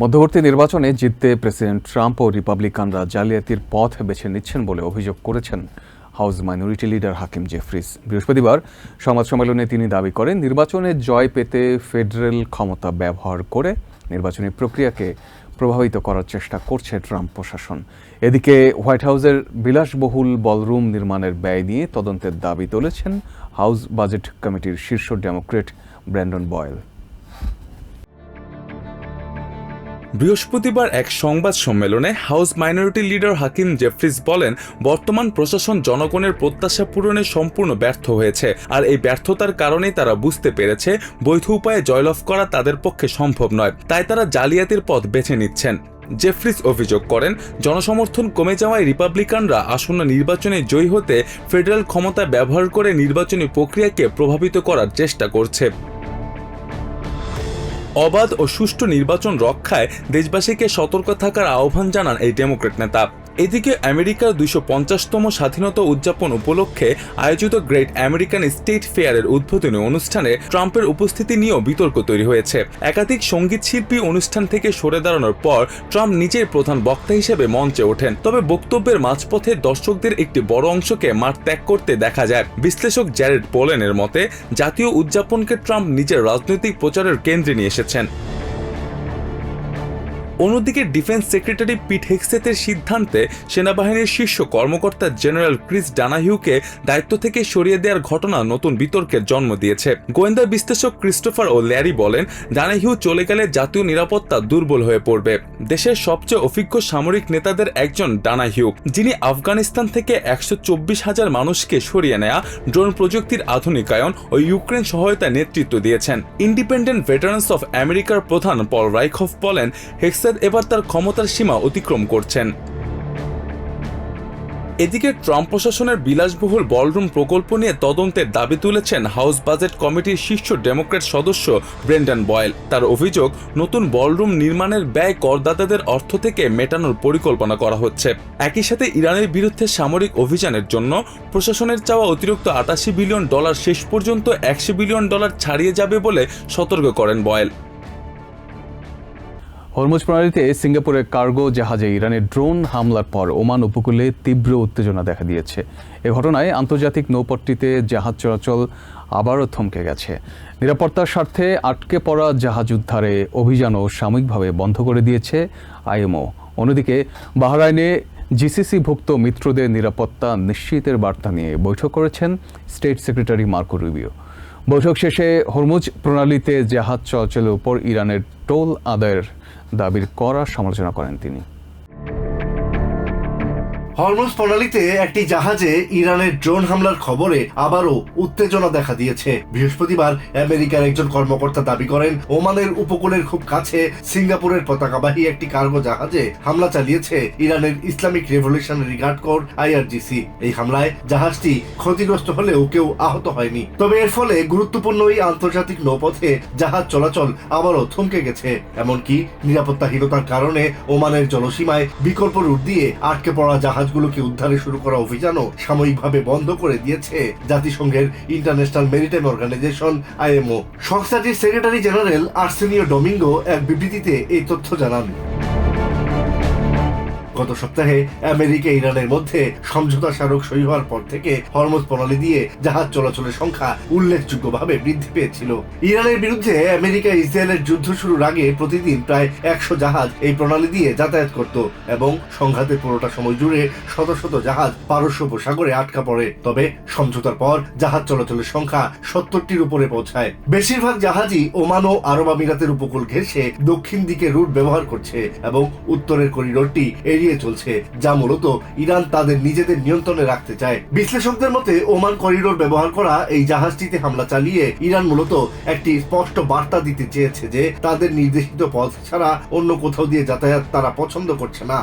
মধ্যবর্তী নির্বাচনে জিততে প্রেসিডেন্ট ট্রাম্প ও রিপাবলিকানরা জালিয়াতির পথ বেছে নিচ্ছেন বলে অভিযোগ করেছেন হাউস মাইনরিটি লিডার হাকিম জেফ্রিস। বৃহস্পতিবার সংবাদ সম্মেলনে তিনি দাবি করেন, নির্বাচনে জয় পেতে ফেডারেল ক্ষমতা ব্যবহার করে নির্বাচনী প্রক্রিয়াকে প্রভাবিত করার চেষ্টা করছে ট্রাম্প প্রশাসন। এদিকে হোয়াইট হাউসের বিলাসবহুল বলরুম নির্মাণের ব্যয় নিয়ে তদন্তের দাবি তুলেছেন হাউস বাজেট কমিটির শীর্ষ ডেমোক্রেট ব্র্যান্ডন বয়েল। বৃহস্পতিবার এক সংবাদ সম্মেলনে হাউস মাইনরিটি লিডার হাকিম জেফ্রিস বলেন, বর্তমান প্রশাসন জনগণের প্রত্যাশা পূরণে সম্পূর্ণ ব্যর্থ হয়েছে, আর এই ব্যর্থতার কারণেই তারা বুঝতে পেরেছে বৈধ উপায়ে জয়লাভ করা তাদের পক্ষে সম্ভব নয়, তাই তারা জালিয়াতির পথ বেছে নিচ্ছেন। জেফ্রিস অভিযোগ করেন, জনসমর্থন কমে যাওয়ায় রিপাবলিকানরা আসন্ন নির্বাচনে জয়ী হতে ফেডারেল ক্ষমতা ব্যবহার করে নির্বাচনী প্রক্রিয়াকে প্রভাবিত করার চেষ্টা করছে। অবাধ ও সুষ্ঠু নির্বাচন রক্ষায় দেশবাসীকে সতর্ক থাকার আহ্বান জানান এই ডেমোক্রেট নেতা। এদিকে আমেরিকার 250তম স্বাধীনতা উদযাপন উপলক্ষে আয়োজিত গ্রেট আমেরিকান স্টেট ফেয়ারের উদ্বোধনী অনুষ্ঠানে ট্রাম্পের উপস্থিতি নিয়েও বিতর্ক তৈরি হয়েছে। একাধিক সঙ্গীত শিল্পী অনুষ্ঠান থেকে সরে দাঁড়ানোর পর ট্রাম্প নিজের প্রধান বক্তা হিসেবে মঞ্চে ওঠেন, তবে বক্তব্যের মাঝপথে দর্শকদের একটি বড় অংশকে মাঠ ত্যাগ করতে দেখা যায়। বিশ্লেষক জ্যারেড পোলেনের মতে, জাতীয় উদযাপনকে ট্রাম্প নিজের রাজনৈতিক প্রচারের কেন্দ্রে নিয়ে এসেছেন। অন্যদিকে ডিফেন্স সেক্রেটারি পিট হেগসেথের সিদ্ধান্তে সেনাবাহিনীর শীর্ষ কর্মকর্তা জেনারেল ক্রিস ডানাহিউকে দায়িত্ব থেকে সরিয়ে দেওয়ার ঘটনা নতুন বিতর্কের জন্ম দিয়েছে। গোয়েন্দা বিশ্লেষক ক্রিস্টোফার ও ল্যারি বলেন, ডানাহিউ চলে গেলে জাতীয় নিরাপত্তা দুর্বল হয়ে পড়বে। দেশের সবচেয়ে অভিজ্ঞ সামরিক নেতাদের একজন ডানাহিউ, যিনি আফগানিস্তান থেকে 124,000 মানুষকে সরিয়ে নেয়া, ড্রোন প্রযুক্তির আধুনিকায়ন ও ইউক্রেন সহায়তায় নেতৃত্ব দিয়েছেন। ইন্ডিপেন্ডেন্ট ভেটারান্স অফ আমেরিকার প্রধান পল রাইখফ বলেন, হেগসেথ এবার তার ক্ষমতার সীমা অতিক্রম করছেন। এদিকে ট্রাম্প প্রশাসনের বিলাসবহুল বলরুম প্রকল্প নিয়ে তদন্তের দাবি তুলেছেন হাউস বাজেট কমিটির শীর্ষ ডেমোক্রেট সদস্য ব্রেন্ডন বয়েল। তার অভিযোগ, নতুন বলরুম নির্মাণের ব্যয় করদাতাদের অর্থ থেকে মেটানোর পরিকল্পনা করা হচ্ছে। একই সাথে ইরানের বিরুদ্ধে সামরিক অভিযানের জন্য প্রশাসনের চাওয়া অতিরিক্ত $88 বিলিয়ন শেষ পর্যন্ত $100 বিলিয়ন ছাড়িয়ে যাবে বলে সতর্ক করেন বয়েল। হরমুজ প্রণালীতে সিঙ্গাপুরের কার্গো জাহাজে ইরানের ড্রোন হামলার পর ওমান উপকূলে তীব্র উত্তেজনা দেখা দিয়েছে। এ ঘটনায় আন্তর্জাতিক নৌপথটিতে জাহাজ চলাচল আবারও থমকে গেছে। নিরাপত্তার স্বার্থে আটকে পড়া জাহাজ উদ্ধারে অভিযানও সাময়িকভাবে বন্ধ করে দিয়েছে আইএমও। অন্যদিকে বাহরাইনে জিসিসিভুক্ত মিত্রদের নিরাপত্তা নিশ্চিতের বার্তা নিয়ে বৈঠক করেছেন স্টেট সেক্রেটারি মার্কো রুবিও। বৈঠক শেষে হরমুজ প্রণালীতে জাহাজ চলাচলের উপর ইরানের টোল আদায়ের দাবির কড়া সমালোচনা করেন তিনি। হরমুজ প্রণালীতে একটি জাহাজে ইরানের ড্রোন হামলার খবরে আবারও উত্তেজনা দেখা দিয়েছে। বৃহস্পতিবার আমেরিকার একজন কর্মকর্তা দাবি করেন, ওমানের উপকূলের খুব কাছে সিঙ্গাপুরের পতাকাবাহী একটি কার্গো জাহাজে হামলা চালিয়েছে ইরানের Islamic revolutionary guard corps IRGC। এই হামলায় জাহাজটি ক্ষতিগ্রস্ত হলেও কেউ আহত হয়নি, তবে এর ফলে গুরুত্বপূর্ণ এই আন্তর্জাতিক নৌপথে জাহাজ চলাচল আবারও থমকে গেছে। এমনকি নিরাপত্তাহীনতার কারণে ওমানের জলসীমায় বিকল্প রুট দিয়ে আটকে পড়া জাহাজগুলোকে উদ্ধারে শুরু করা অভিযানও সাময়িকভাবে বন্ধ করে দিয়েছে জাতিসংঘের ইন্টারন্যাশনাল মেরিটাইম অর্গানাইজেশন IMO। সংস্থাটির সেক্রেটারি জেনারেল আর্সেনিও ডোমিঙ্গো এক বিবৃতিতে এই তথ্য জানান। গত সপ্তাহে আমেরিকা ইরানের মধ্যে সমঝোতা স্মারক সই হওয়ার পর থেকে হরমুজ প্রণালী দিয়ে জাহাজ চলাচলের সংখ্যা উল্লেখযোগ্যভাবে বৃদ্ধি পেয়েছিল। ইরানের বিরুদ্ধে আমেরিকা ইসরায়েলের যুদ্ধ শুরুর আগে প্রতিদিন প্রায় 100 জাহাজ এই প্রণালী দিয়ে যাতায়াত করত এবং সংঘাতের পুরোটা সময় জুড়ে শত শত জাহাজ পারস্য উপসাগরে আটকা পড়ে। তবে সমঝোতার পর জাহাজ চলাচলের সংখ্যা 70টির উপরে পৌঁছায়। বেশিরভাগ জাহাজই ওমান ও আরব আমিরাতের উপকূল ঘেঁষে দক্ষিণ দিকে রুট ব্যবহার করছে এবং উত্তরের করিডোরটি এড়িয়ে চলছে, যা মূলত ইরান তাদের নিজেদের নিয়ন্ত্রণে রাখতে চায়। বিশ্লেষকদের মতে ওমান করিডোর ব্যবহার করা এই জাহাজটিতে হামলা চালিয়ে ইরান মূলত একটি স্পষ্ট বার্তা দিতে চেয়েছে যে তাদের নির্দেশিত পথ ছাড়া অন্য কোথাও দিয়ে যাতায়াত তারা পছন্দ করছে না।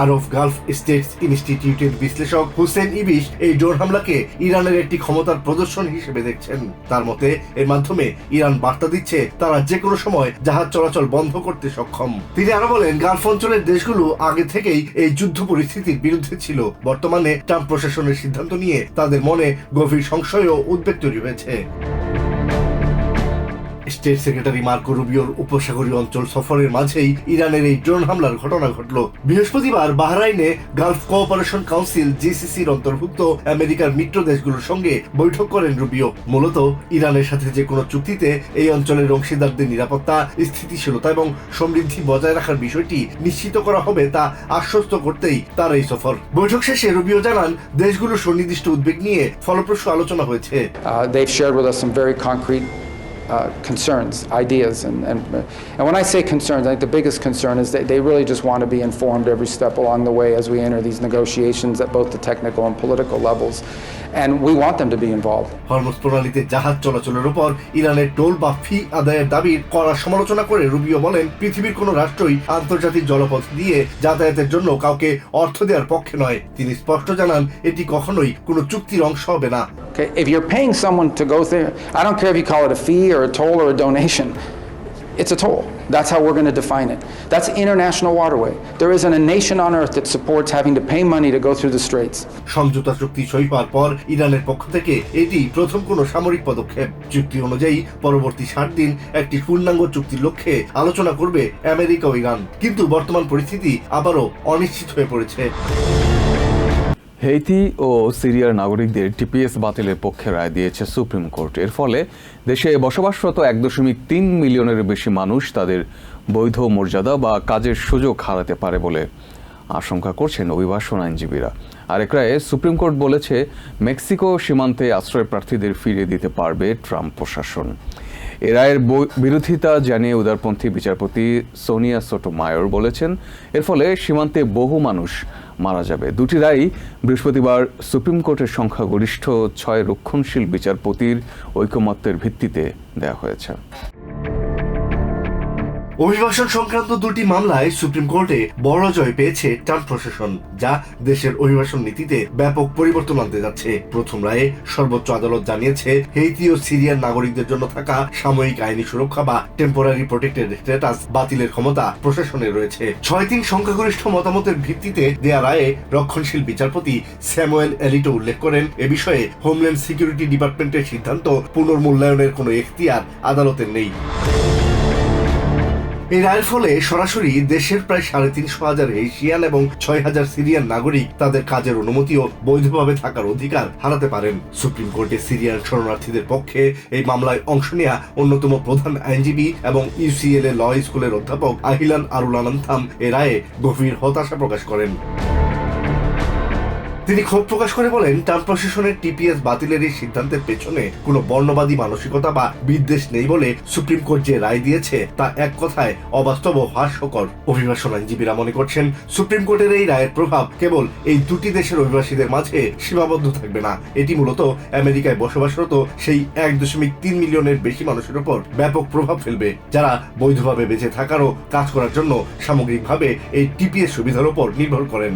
আরব গালফ স্টেটস ইনস্টিটিউটের বিশ্লেষক হুসেন ইবিশ এই ড্রোন হামলাকে ইরানের একটি ক্ষমতার প্রদর্শন হিসেবে দেখছেন। তার মতে এর মাধ্যমে ইরান বার্তা দিচ্ছে তারা যে কোনো সময় জাহাজ চলাচল বন্ধ করতে সক্ষম। তিনি আরো বলেন, গালফ অঞ্চলের দেশগুলো আগে থেকেই এই যুদ্ধ পরিস্থিতির বিরুদ্ধে ছিল। বর্তমানে ট্রাম্প প্রশাসনের সিদ্ধান্ত নিয়ে তাদের মনে গভীর সংশয় ও উদ্বেগ তৈরি হয়েছে। স্টেট সেক্রেটারি মার্কো রুবিওর উপসাগরীয় অঞ্চল সফরের মাঝেই ইরানের এই ড্রোন হামলার ঘটনা ঘটল। বৃহস্পতিবার বাহরাইনে গালফ কোঅপারেশন কাউন্সিল জিসিসির অন্তর্ভুক্ত আমেরিকার মিত্র দেশগুলোর সঙ্গে বৈঠক করেন রুবিও। মূলত ইরানের সাথে যে কোনো চুক্তিতে এই অঞ্চলের অংশীদারদের নিরাপত্তা, স্থিতিশীলতা এবং সমৃদ্ধি বজায় রাখার বিষয়টি নিশ্চিত করা হবে তা আশ্বস্ত করতেই তার এই সফর। বৈঠক শেষে রুবিও জানান, দেশগুলোর সুনির্দিষ্ট উদ্বেগ নিয়ে ফলপ্রসূ আলোচনা হয়েছে। They've shared with us some very concrete concerns, ideas, and when I say concerns, I think the biggest concern is that they really just want to be informed every step along the way as we enter these negotiations at both the technical and political levels, and we want them to be involved. Hormuz প্রণালীতে জাহাজ চলাচলের উপর ইরানের toll বা ফি আদায়ের দাবির কড়া সমালোচনা করে রুবিও বলেন, পৃথিবীর কোনো রাষ্ট্রই আন্তর্জাতিক জলপথ দিয়ে যাতায়াতের জন্য কাউকে অর্থ দেওয়ার পক্ষে নয়। তিনি স্পষ্ট জানান, এটি কখনোই কোনো চুক্তির অংশ হবে না। Okay, if you're paying someone to go there, I don't care if you call it a fee or a toll or a donation, it's a toll. That's how we're going to define it. That's international waterway. There isn't a nation on earth that supports having to pay money to go through the straits. সমঝোতা চুক্তি সই হওয়ার পর ইরানের পক্ষ থেকে এটি প্রথম কোনো সামরিক পদক্ষেপ। চুক্তি অনুযায়ী পরবর্তী 60 দিন একটি পূর্ণাঙ্গ চুক্তির লক্ষ্যে আলোচনা করবে আমেরিকা ও ইরান। কিন্তু বর্তমান পরিস্থিতি আবারও অনিশ্চিত হয়ে পড়েছে। হেইতি ও সিরিয়ার নাগরিকদের টিপিএস বাতিলের পক্ষে রায় দিয়েছে সুপ্রিম কোর্ট। এর ফলে দেশে বসবাসরত 1.3 মিলিয়নের বেশি মানুষ তাদের বৈধ মর্যাদা বা কাজের সুযোগ হারাতে পারে বলে আশঙ্কা করছেন অভিবাসন আইনজীবীরা। আরেক রায়ে সুপ্রিম কোর্ট বলেছে, মেক্সিকো সীমান্তে আশ্রয় প্রার্থীদের ফিরিয়ে দিতে পারবে ট্রাম্প প্রশাসন। এ রায়ের বিরোধিতা জানিয়ে উদারপন্থী বিচারপতি সোনিয়া সোটোমায়োর বলেছেন, এর ফলে সীমান্তে বহু মানুষ মারা যাবে। দুটি রায়ই বৃহস্পতিবার সুপ্রিম কোর্টের সংখ্যাগরিষ্ঠ 6 রক্ষণশীল বিচারপতির ঐকমত্যের ভিত্তিতে দেওয়া হয়েছে। অভিবাসন সংক্রান্ত দুটি মামলায় সুপ্রিম কোর্টে বড় জয় পেয়েছে ট্রাম্প প্রশাসন, যা দেশের অভিবাসন নীতিতে ব্যাপক পরিবর্তন আনতে যাচ্ছে। প্রথম রায়ে সর্বোচ্চ আদালত জানিয়েছে, হেইতি ও সিরিয়ার নাগরিকদের জন্য থাকা সাময়িক আইনি সুরক্ষা বা টেম্পোরারি প্রোটেক্টেড স্ট্যাটাস বাতিলের ক্ষমতা প্রশাসনের রয়েছে। 6-3 সংখ্যাগরিষ্ঠ মতামতের ভিত্তিতে দেয়া রায়ে রক্ষণশীল বিচারপতি স্যামুয়েল এলিটো উল্লেখ করেন, এ বিষয়ে হোমল্যান্ড সিকিউরিটি ডিপার্টমেন্টের সিদ্ধান্ত পুনর্মূল্যায়নের কোনো এখতিয়ার আদালতের নেই। এই রায়ের ফলে সরাসরি দেশের প্রায় 350,000 হেইটিয়ান এবং 6,000 সিরিয়ান নাগরিক তাদের কাজের অনুমতি ও বৈধভাবে থাকার অধিকার হারাতে পারেন। সুপ্রিম কোর্টে সিরিয়ান শরণার্থীদের পক্ষে এই মামলায় অংশ নেওয়া অন্যতম প্রধান আইনজীবী এবং ইউসিএলএ ল স্কুলের অধ্যাপক আহিলান আরুলানান্থাম এ রায়ে গভীর হতাশা প্রকাশ করেন। তিনি ক্ষোভ প্রকাশ করে বলেন, ট্রাম্প প্রশাসনের টিপিএস বাতিলের এই সিদ্ধান্তের পেছনে কোনো বর্ণবাদী মানসিকতা বা বিদ্বেষ নেই বলে সুপ্রিম কোর্ট যে রায় দিয়েছে তা এক কথায় অবাস্তব ও হাস্যকর। অভিবাসন আইনজীবীরা মনে করছেন, সুপ্রিম কোর্টের এই রায়ের প্রভাব কেবল এই দুটি দেশের অভিবাসীদের মাঝে সীমাবদ্ধ থাকবে না, এটি মূলত আমেরিকায় বসবাসরত সেই 1.3 মিলিয়নের বেশি মানুষের উপর ব্যাপক প্রভাব ফেলবে, যারা বৈধভাবে বেঁচে থাকার ও কাজ করার জন্য সামগ্রিকভাবে এই টিপিএস সুবিধার উপর নির্ভর করেন।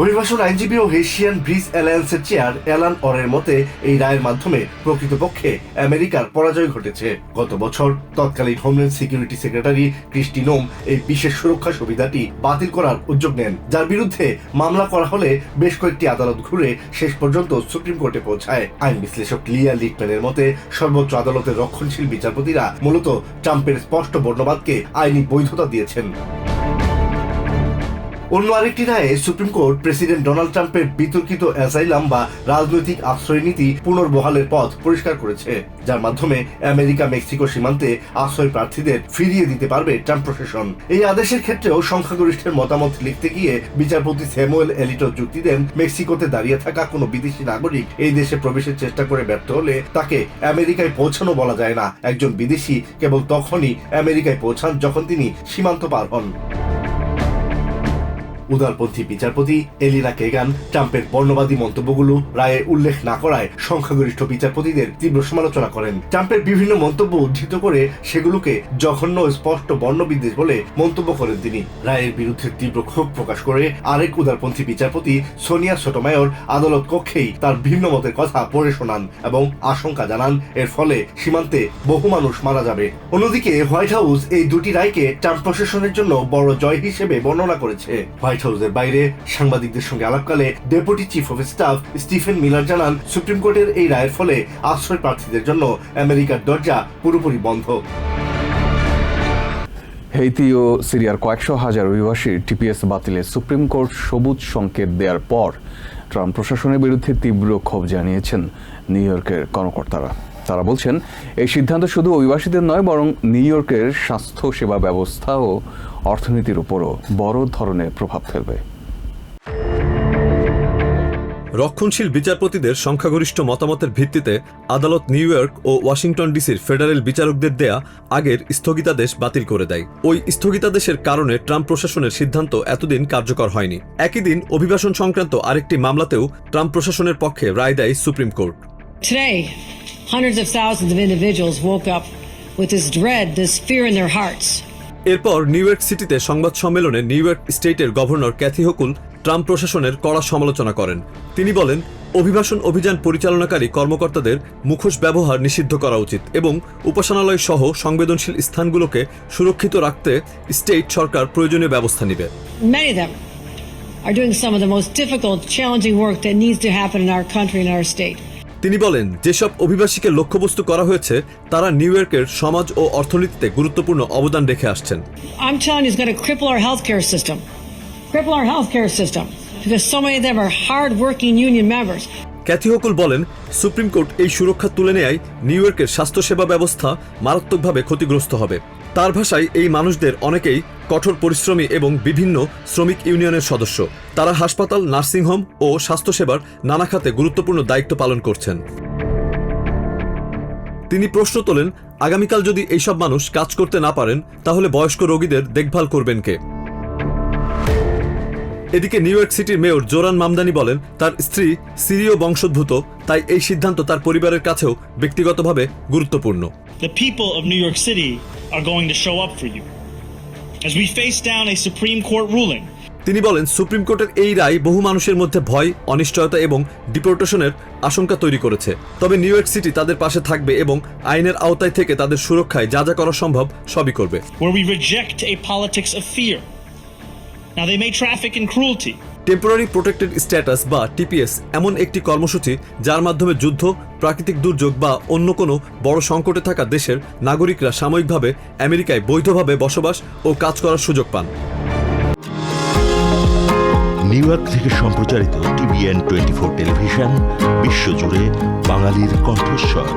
অভিবাসন আইনজীবী ও হেইটিয়ান ব্রিজ অ্যালায়েন্সের চেয়ার অ্যালান অরের মতে, এই রায়ের মাধ্যমে প্রকৃতপক্ষে আমেরিকার পরাজয় ঘটেছে। গত বছর তৎকালীন হোমল্যান্ড সিকিউরিটি সেক্রেটারি ক্রিস্টি নোম এই বিশেষ সুরক্ষা সুবিধাটি বাতিল করার উদ্যোগ নেন, যার বিরুদ্ধে মামলা করা হলে বেশ কয়েকটি আদালত ঘুরে শেষ পর্যন্ত সুপ্রিম কোর্টে পৌঁছায়। আইন বিশ্লেষক লিয়া লিটম্যানের মতে, সর্বোচ্চ আদালতের রক্ষণশীল বিচারপতিরা মূলত ট্রাম্পের স্পষ্ট বর্ণবাদকে আইনি বৈধতা দিয়েছেন। অন্য আরেকটি রায়ে সুপ্রিম কোর্ট প্রেসিডেন্ট ডোনাল্ড ট্রাম্পের বিতর্কিত অ্যাসাইলাম বা রাজনৈতিক আশ্রয় নীতি পুনর্বহালের পথ পরিষ্কার করেছে, যার মাধ্যমে আমেরিকা মেক্সিকো সীমান্তে আশ্রয় প্রার্থীদের ফিরিয়ে দিতে পারবে ট্রাম্প প্রশাসন। এই আদেশের ক্ষেত্রেও সংখ্যাগরিষ্ঠের মতামত লিখতে গিয়ে বিচারপতি স্যামুয়েল এলিটো যুক্তি দেন, মেক্সিকোতে দাঁড়িয়ে থাকা কোনো বিদেশি নাগরিক এই দেশে প্রবেশের চেষ্টা করে ব্যর্থ হলে তাকে আমেরিকায় পৌঁছানো বলা যায় না। একজন বিদেশি কেবল তখনই আমেরিকায় পৌঁছান যখন তিনি সীমান্ত পার হন। উদারপন্থী বিচারপতি এলিনা কেগান ট্রাম্পের বর্ণবাদী মন্তব্যগুলো রায়ে উল্লেখ না করায় সংখ্যাগরিষ্ঠ বিচারপতিদের তীব্র সমালোচনা করেন। ট্রাম্পের বিভিন্ন মন্তব্য উদ্ধৃত করে সেগুলোকে জঘন্য ও স্পষ্ট বর্ণবিদ্বেষ বলে মন্তব্য করেন তিনি। রায়ের বিরুদ্ধে তীব্র ক্ষোভ প্রকাশ করে আরেক উদারপন্থী বিচারপতি সোনিয়া সোটোমায়োর আদালত কক্ষেই তার ভিন্ন মতের কথা পড়ে শোনান এবং আশঙ্কা জানান, এর ফলে সীমান্তে বহু মানুষ মারা যাবে। অন্যদিকে হোয়াইট হাউস এই দুটি রায়কে ট্রাম্প প্রশাসনের জন্য বড় জয় হিসেবে বর্ণনা করেছে। হোয়াইট হোয়াইট হাউসের বাইরে সাংবাদিকদের সঙ্গে আলাপকালে deputy chief of staff Stephen Miller জানান, সুপ্রিম কোর্টের এই রায়ের ফলে আশ্রয় প্রার্থীদের জন্য আমেরিকার দরজা পুরোপুরি বন্ধ। হেইতি ও সিরিয়ার কয়েকশো হাজার অভিবাসীর টিপিএস বাতিলে সুপ্রিম কোর্ট সবুজ সংকেত দেওয়ার পর ট্রাম্প প্রশাসনের বিরুদ্ধে তীব্র ক্ষোভ জানিয়েছেন নিউ ইয়র্কের কর্মকর্তারা। তারা বলছেন, এই সিদ্ধান্ত শুধু অভিবাসীদের নয়, বরং নিউ ইয়র্কের স্বাস্থ্য সেবা ব্যবস্থা ও অর্থনীতির উপরও বড় ধরনের প্রভাব ফেলবে। রক্ষণশীল বিচারপতিদের সংখ্যাগরিষ্ঠ মতামতের ভিত্তিতে আদালত নিউ ইয়র্ক ও ওয়াশিংটন ডিসির ফেডারেল বিচারকদের দেয়া আগের স্থগিতাদেশ বাতিল করে দেয়। ওই স্থগিতাদেশের কারণে ট্রাম্প প্রশাসনের সিদ্ধান্ত এতদিন কার্যকর হয়নি। একই দিন অভিবাসন সংক্রান্ত আরেকটি মামলাতেও ট্রাম্প প্রশাসনের পক্ষে রায় দেয় supreme court. Today, hundreds of thousands of individuals woke up with this dread, this fear in their hearts. এরপর নিউ ইয়র্ক সিটিতে সংবাদ সম্মেলনে নিউ ইয়র্ক স্টেটের গভর্নর ক্যাথি হোকুল ট্রাম্প প্রশাসনের কড়া সমালোচনা করেন। তিনি বলেন, অভিবাসন অভিযান পরিচালনাকারী কর্মকর্তাদের মুখোশ ব্যবহার নিষিদ্ধ করা উচিত এবং উপাসনালয় সহ সংবেদনশীল স্থানগুলোকে সুরক্ষিত রাখতে স্টেট সরকার প্রয়োজনীয় ব্যবস্থা নেবে। Many of them are doing some of the most difficult, challenging work that needs to happen in our country and our state. তিনি বলেন, যেসব অভিবাসীকে লক্ষ্যবস্তু করা হয়েছে তারা নিউ ইয়র্কের সমাজ ও অর্থনীতিতে গুরুত্বপূর্ণ অবদান রেখে আসছেন। I'm telling you, it's going to cripple our healthcare system. Cripple our healthcare system because so many of them are hard-working union members. Kathy Hochul বলেন, সুপ্রিম কোর্ট এই সুরক্ষা তুলে নেয়ায় নিউ ইয়র্কের স্বাস্থ্যসেবা ব্যবস্থা মারাত্মকভাবে ক্ষতিগ্রস্ত হবে। তার ভাষায়, এই মানুষদের অনেকেই কঠোর পরিশ্রমী এবং বিভিন্ন শ্রমিক ইউনিয়নের সদস্য। তারা হাসপাতাল, নার্সিংহোম ও স্বাস্থ্যসেবার নানা খাতে গুরুত্বপূর্ণ দায়িত্ব পালন করছেন। তিনি প্রশ্ন তোলেন, আগামীকাল যদি এইসব মানুষ কাজ করতে না পারেন তাহলে বয়স্ক রোগীদের দেখভাল করবেন কে? এদিকে নিউ ইয়র্ক সিটির মেয়র জোরান মামদানি বলেন, তার স্ত্রী সিরীয় বংশোদ্ভূত, তাই এই সিদ্ধান্ত তার পরিবারের কাছেও ব্যক্তিগতভাবে গুরুত্বপূর্ণ। The people of New York City are going to show up for you as we face down a Supreme Court ruling. তিনি বলেন, সুপ্রিম কোর্টের এই রায় বহু মানুষের মধ্যে ভয়, অনিশ্চয়তা এবং ডিপোর্টেশনের আশঙ্কা তৈরি করেছে। তবে নিউ ইয়র্ক সিটি তাদের পাশে থাকবে এবং আইনের আওতায় থেকে তাদের সুরক্ষায় যা যা করা সম্ভব সবই করবে। Where we reject a politics of fear. Now they may traffic in cruelty. Temporary protected status বা টিপিএস এমন একটি কর্মসূচি যার মাধ্যমে যুদ্ধ, প্রাকৃতিক দুর্যোগ বা অন্য কোনো বড় সংকটে থাকা দেশের নাগরিকরা সাময়িকভাবে আমেরিকায় বৈধভাবে বসবাস ও কাজ করার সুযোগ পান। নিউ ইয়র্ক থেকে সম্প্রচারিত টিভিএন 24 টেলিভিশন, বিশ্বজুড়ে বাঙালির কণ্ঠস্বর।